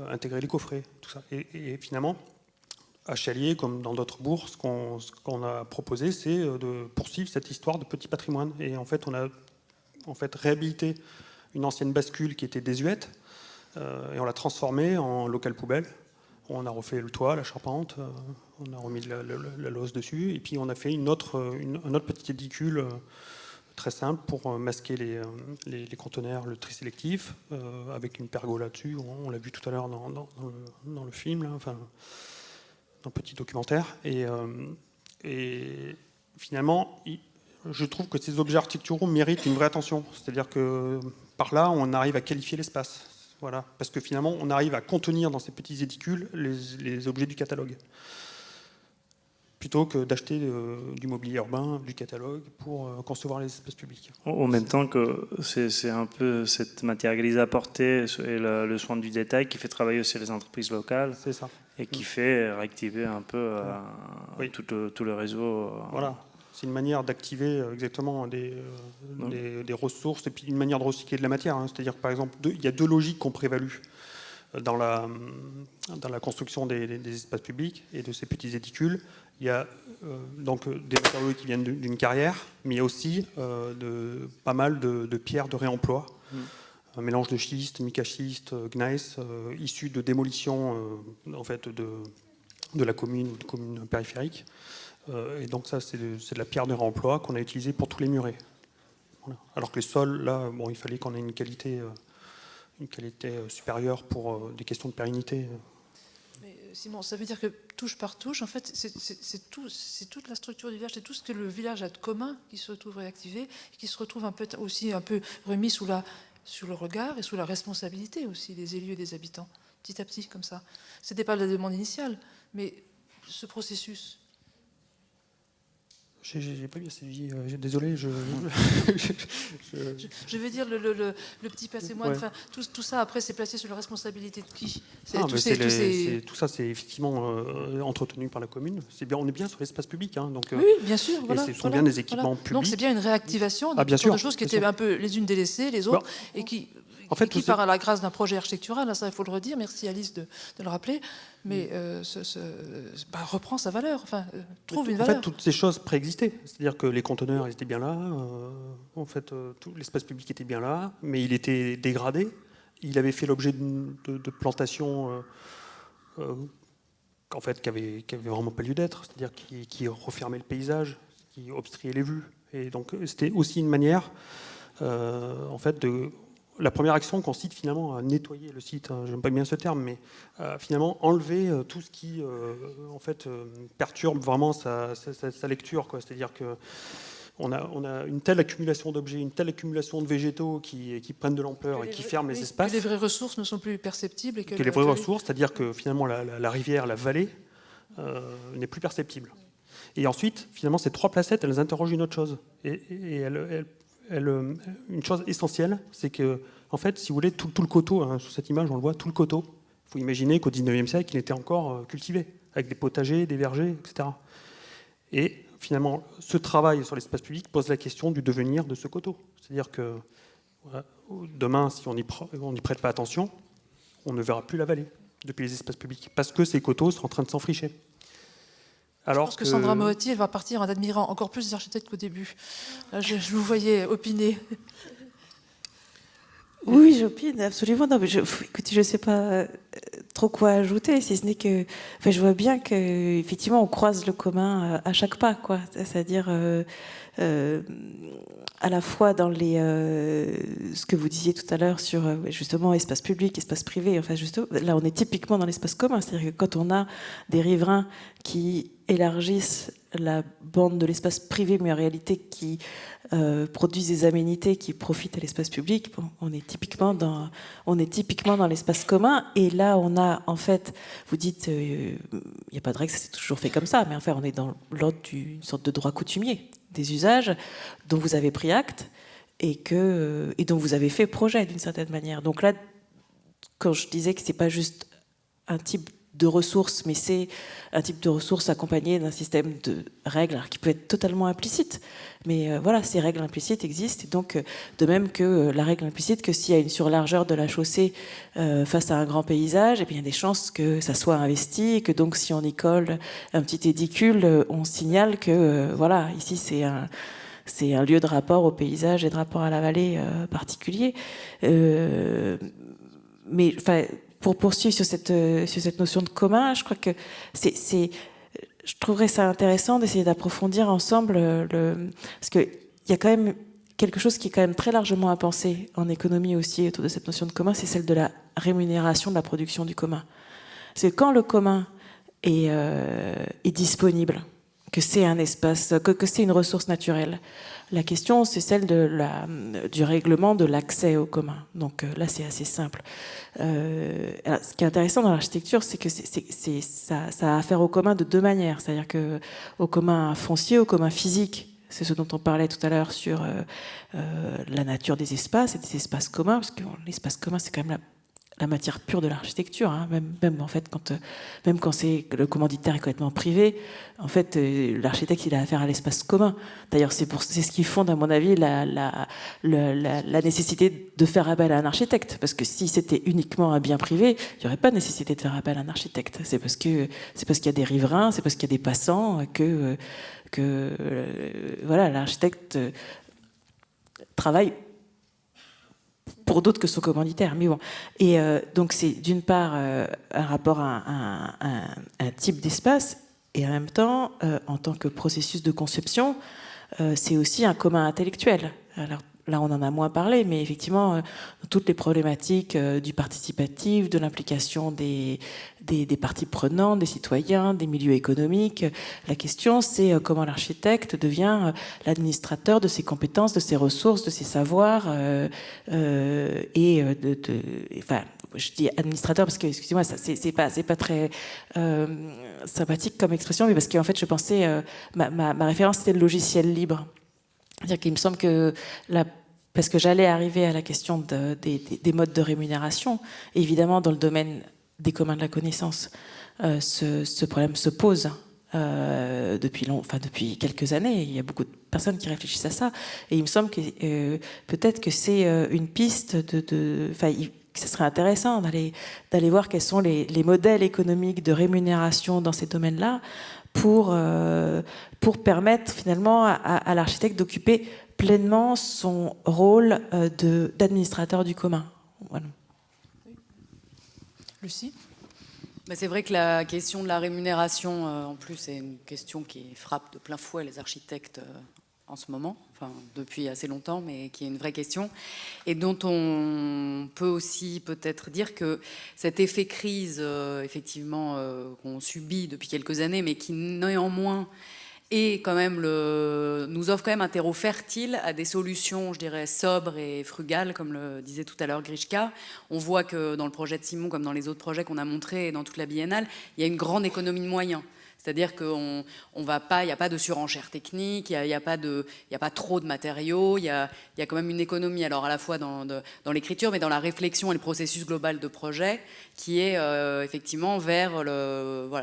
intégrer les coffrets, tout ça. Et finalement, à Chalier, comme dans d'autres bourgs, ce qu'on a proposé, c'est de poursuivre cette histoire de petit patrimoine. Et en fait, on a réhabilité une ancienne bascule qui était désuète, et on l'a transformée en local poubelle. On a refait le toit, la charpente, on a remis la losse dessus, et puis on a fait un autre petit édicule très simple pour masquer les conteneurs, le tri sélectif, avec une pergola dessus. On l'a vu tout à l'heure dans le film, là, enfin, dans le petit documentaire. Et finalement, je trouve que ces objets architecturaux méritent une vraie attention. C'est-à-dire que par là, on arrive à qualifier l'espace. Voilà. Parce que finalement, on arrive à contenir dans ces petits édicules les objets du catalogue, plutôt que d'acheter du mobilier urbain, du catalogue, pour concevoir les espaces publics. En même temps que c'est un peu cette matière grise apportée et le soin du détail qui fait travailler aussi les entreprises locales. C'est ça. Et qui fait réactiver un peu oui. tout le réseau. Voilà. C'est une manière d'activer exactement des ressources et puis une manière de recycler de la matière. Hein. C'est-à-dire que, par exemple, il y a 2 logiques qui ont prévalu dans la construction des espaces publics et de ces petits édicules. Il y a donc des matériaux qui viennent d'une carrière, mais il y a aussi pas mal de pierres de réemploi. Un mélange de schiste, mica-schiste, gneiss, issus de démolition en fait, de la commune ou de communes périphériques. Et donc ça, c'est de la pierre de réemploi qu'on a utilisée pour tous les murets. Voilà. Alors que les sols, là, bon, il fallait qu'on ait une qualité supérieure pour des questions de pérennité. Mais Simon, ça veut dire que touche par touche, en fait, c'est toute la structure du village, c'est tout ce que le village a de commun qui se retrouve réactivé, et qui se retrouve aussi un peu remis sous le regard et sous la responsabilité aussi des élus et des habitants, petit à petit, comme ça. C'était pas la demande initiale, mais ce processus. J'ai pas bien saisi, désolé. Je veux dire, le petit patrimoine, ouais. Enfin, tout ça, après, c'est placé sur la responsabilité de qui? Tout ça, c'est effectivement entretenu par la commune. On est bien sur l'espace public. Hein, donc, oui, bien sûr. Voilà, et ce sont bien des équipements publics. Donc c'est bien une réactivation bien sûr, de choses qui étaient un peu les unes délaissées, les autres, et qui En fait, qui tout part à la grâce d'un projet architectural, ça il faut le redire, merci Alice de le rappeler, mais reprend sa valeur, trouve une En valeur. fait, toutes ces choses préexistaient. C'est-à-dire que les conteneurs, ils étaient bien là. Tout l'espace public était bien là, mais il était dégradé. Il avait fait l'objet de plantations en fait, qui avait vraiment pas lieu d'être. C'est-à-dire qui refermaient le paysage, qui obstruaient les vues. Et donc, c'était aussi une manière, en fait, de... La première action consiste finalement à nettoyer le site. J'aime pas bien ce terme, mais finalement enlever tout ce qui, en fait, perturbe vraiment sa lecture, quoi. C'est-à-dire que on a une telle accumulation d'objets, une telle accumulation de végétaux qui prennent de l'ampleur et qui ferment les espaces. Que les vraies ressources ne sont plus perceptibles. Et que les vraies ressources, c'est-à-dire que finalement la rivière, la vallée, n'est plus perceptible. Et ensuite, finalement, ces 3 placettes, elles interrogent une autre chose. Et une chose essentielle, c'est que, en fait, si vous voulez, tout le coteau, sur cette image, on le voit, tout le coteau, il faut imaginer qu'au 19e siècle, il était encore cultivé, avec des potagers, des vergers, etc. Et finalement, ce travail sur l'espace public pose la question du devenir de ce coteau. C'est-à-dire que demain, si on n'y prête pas attention, on ne verra plus la vallée depuis les espaces publics, parce que ces coteaux sont en train de s'enfricher. Alors je pense que Sandra Moatti, elle va partir en admirant encore plus les architectes qu'au début. Là, je vous voyais opiner. Oui, j'opine, absolument. Non, mais écoutez, je ne sais pas trop quoi ajouter, si ce n'est que... je vois bien qu'effectivement, on croise le commun à chaque pas, quoi. C'est-à-dire... à la fois dans ce que vous disiez tout à l'heure sur justement espace public, espace privé. Enfin, justement, là, on est typiquement dans l'espace commun. C'est-à-dire que quand on a des riverains qui élargissent la bande de l'espace privé, mais en réalité qui produisent des aménités qui profitent à l'espace public, bon, on est typiquement dans l'espace commun. Et là, on a, en fait, vous dites, il n'y a pas de règle, ça s'est toujours fait comme ça, mais enfin, on est dans l'ordre d'une sorte de droit coutumier des usages dont vous avez pris acte et dont vous avez fait projet d'une certaine manière. Donc là, quand je disais que c'est pas juste un type de ressources, mais c'est un type de ressources accompagné d'un système de règles qui peut être totalement implicite. Mais voilà, ces règles implicites existent. Et donc, de même que la règle implicite que s'il y a une surlargeur de la chaussée face à un grand paysage, et bien, il y a des chances que ça soit investi, et que donc si on y colle un petit édicule, on signale que voilà, ici c'est un lieu de rapport au paysage et de rapport à la vallée particulier. Mais enfin, pour poursuivre sur cette notion de commun, je crois que je trouverais ça intéressant d'essayer d'approfondir ensemble parce qu'il y a quand même quelque chose qui est quand même très largement à penser en économie aussi autour de cette notion de commun, c'est celle de la rémunération de la production du commun. C'est quand le commun est disponible, que c'est un espace, que c'est une ressource naturelle. La question, c'est celle du règlement de l'accès au commun. Donc là, c'est assez simple. Alors, ce qui est intéressant dans l'architecture, c'est que ça a affaire au commun de 2 manières. C'est-à-dire qu'au commun foncier, au commun physique, c'est ce dont on parlait tout à l'heure sur la nature des espaces et des espaces communs, parce que l'espace commun, c'est quand même la matière pure de l'architecture, hein. Même en fait même quand c'est le commanditaire est complètement privé, en fait l'architecte il a affaire à l'espace commun. D'ailleurs c'est ce qui fonde à mon avis la nécessité de faire appel à un architecte, parce que si c'était uniquement un bien privé, il n'y aurait pas de nécessité de faire appel à un architecte. C'est parce qu'il y a des riverains, c'est parce qu'il y a des passants que voilà, l'architecte travaille pour d'autres que son commanditaire, mais bon. Et donc c'est d'une part un rapport à un type d'espace, et en même temps, en tant que processus de conception, c'est aussi un commun intellectuel. Alors là, on en a moins parlé, mais effectivement, toutes les problématiques du participatif, de l'implication des parties prenantes, des citoyens, des milieux économiques. La question, c'est comment l'architecte devient l'administrateur de ses compétences, de ses ressources, de ses savoirs, enfin, je dis administrateur parce que, excusez-moi, c'est pas très sympathique comme expression, mais parce qu'en fait, je pensais, ma référence, c'était le logiciel libre. C'est-à-dire qu'il me semble que parce que j'allais arriver à la question des modes de rémunération, évidemment dans le domaine des communs de la connaissance, ce problème se pose depuis quelques années. Il y a beaucoup de personnes qui réfléchissent à ça. Et il me semble que peut-être que c'est une piste que ce serait intéressant d'aller voir quels sont les modèles économiques de rémunération dans ces domaines-là pour permettre finalement à l'architecte d'occuper pleinement son rôle d'administrateur du commun. Voilà. Lucie? C'est vrai que la question de la rémunération, en plus, c'est une question qui frappe de plein fouet les architectes en ce moment, enfin depuis assez longtemps, mais qui est une vraie question, et dont on peut aussi peut-être dire que cet effet crise, effectivement, qu'on subit depuis quelques années, mais qui néanmoins et quand même nous offre quand même un terreau fertile à des solutions, je dirais, sobres et frugales, comme le disait tout à l'heure Grishka. On voit que dans le projet de Simon, comme dans les autres projets qu'on a montrés et dans toute la biennale, il y a une grande économie de moyens. C'est-à-dire qu'il n'y a pas de surenchère technique, il n'y a pas trop de matériaux, il y a quand même une économie, alors à la fois dans l'écriture, mais dans la réflexion et le processus global de projet, qui est effectivement vers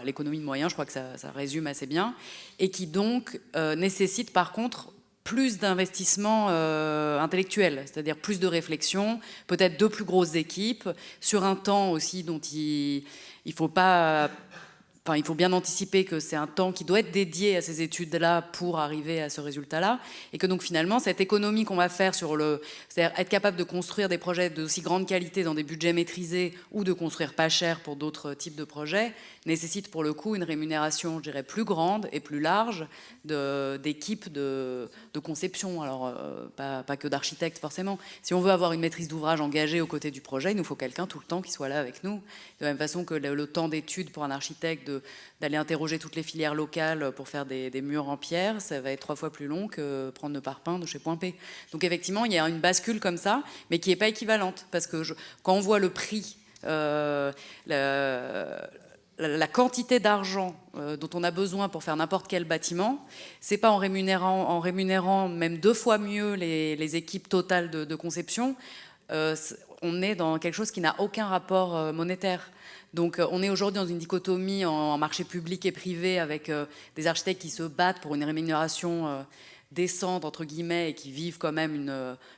l'économie de moyens, je crois que ça résume assez bien, et qui donc nécessite par contre plus d'investissement intellectuel, c'est-à-dire plus de réflexion, peut-être de plus grosses équipes, sur un temps aussi dont il faut pas... Enfin, il faut bien anticiper que c'est un temps qui doit être dédié à ces études-là pour arriver à ce résultat-là, et que donc finalement cette économie qu'on va faire c'est-à-dire être capable de construire des projets d'aussi grande qualité dans des budgets maîtrisés ou de construire pas cher pour d'autres types de projets, nécessite pour le coup une rémunération, je dirais, plus grande et plus large d'équipes de conception. Alors pas que d'architectes forcément. Si on veut avoir une maîtrise d'ouvrage engagée aux côtés du projet, il nous faut quelqu'un tout le temps qui soit là avec nous. De la même façon que le temps d'étude pour un architecte d'aller interroger toutes les filières locales pour faire des murs en pierre, ça va être 3 fois plus long que prendre le parpaing de chez Point P. Donc effectivement, il y a une bascule comme ça, mais qui n'est pas équivalente. Parce que quand on voit le prix, la quantité d'argent dont on a besoin pour faire n'importe quel bâtiment, c'est pas en rémunérant même 2 fois mieux les équipes totales de conception, on est dans quelque chose qui n'a aucun rapport monétaire. Donc on est aujourd'hui dans une dichotomie en marché public et privé avec des architectes qui se battent pour une rémunération décente, entre guillemets, et qui vivent quand même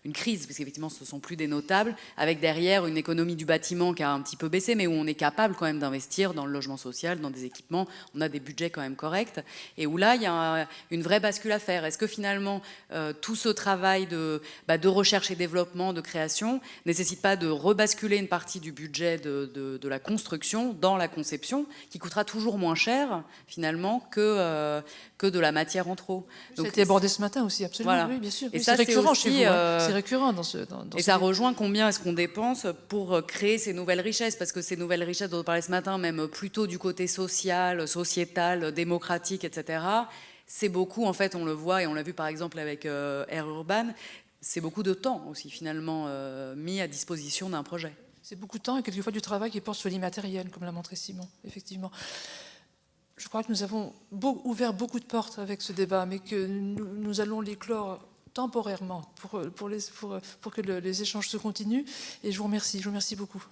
une crise, parce qu'effectivement ce ne sont plus des notables, avec derrière une économie du bâtiment qui a un petit peu baissé, mais où on est capable quand même d'investir dans le logement social, dans des équipements, on a des budgets quand même corrects, et où là il y a une vraie bascule à faire. Est-ce que finalement tout ce travail de recherche et développement, de création, nécessite pas de rebasculer une partie du budget de la construction dans la conception, qui coûtera toujours moins cher finalement que de la matière en trop. Donc, ça a été abordé ce matin aussi, absolument, voilà. Oui, bien sûr. Et oui, ça, c'est récurrent aussi, chez vous. C'est récurrent dans ce... et ça rejoint combien est-ce qu'on dépense pour créer ces nouvelles richesses, parce que ces nouvelles richesses dont on parlait ce matin, même plutôt du côté social, sociétal, démocratique, etc., c'est beaucoup, en fait, on le voit, et on l'a vu par exemple avec Air Urban, c'est beaucoup de temps aussi finalement mis à disposition d'un projet. C'est beaucoup de temps et quelquefois du travail qui porte sur l'immatériel, comme l'a montré Simon, effectivement. Je crois que nous avons ouvert beaucoup de portes avec ce débat, mais que nous allons les clore temporairement pour que les échanges se continuent. Et je vous remercie beaucoup.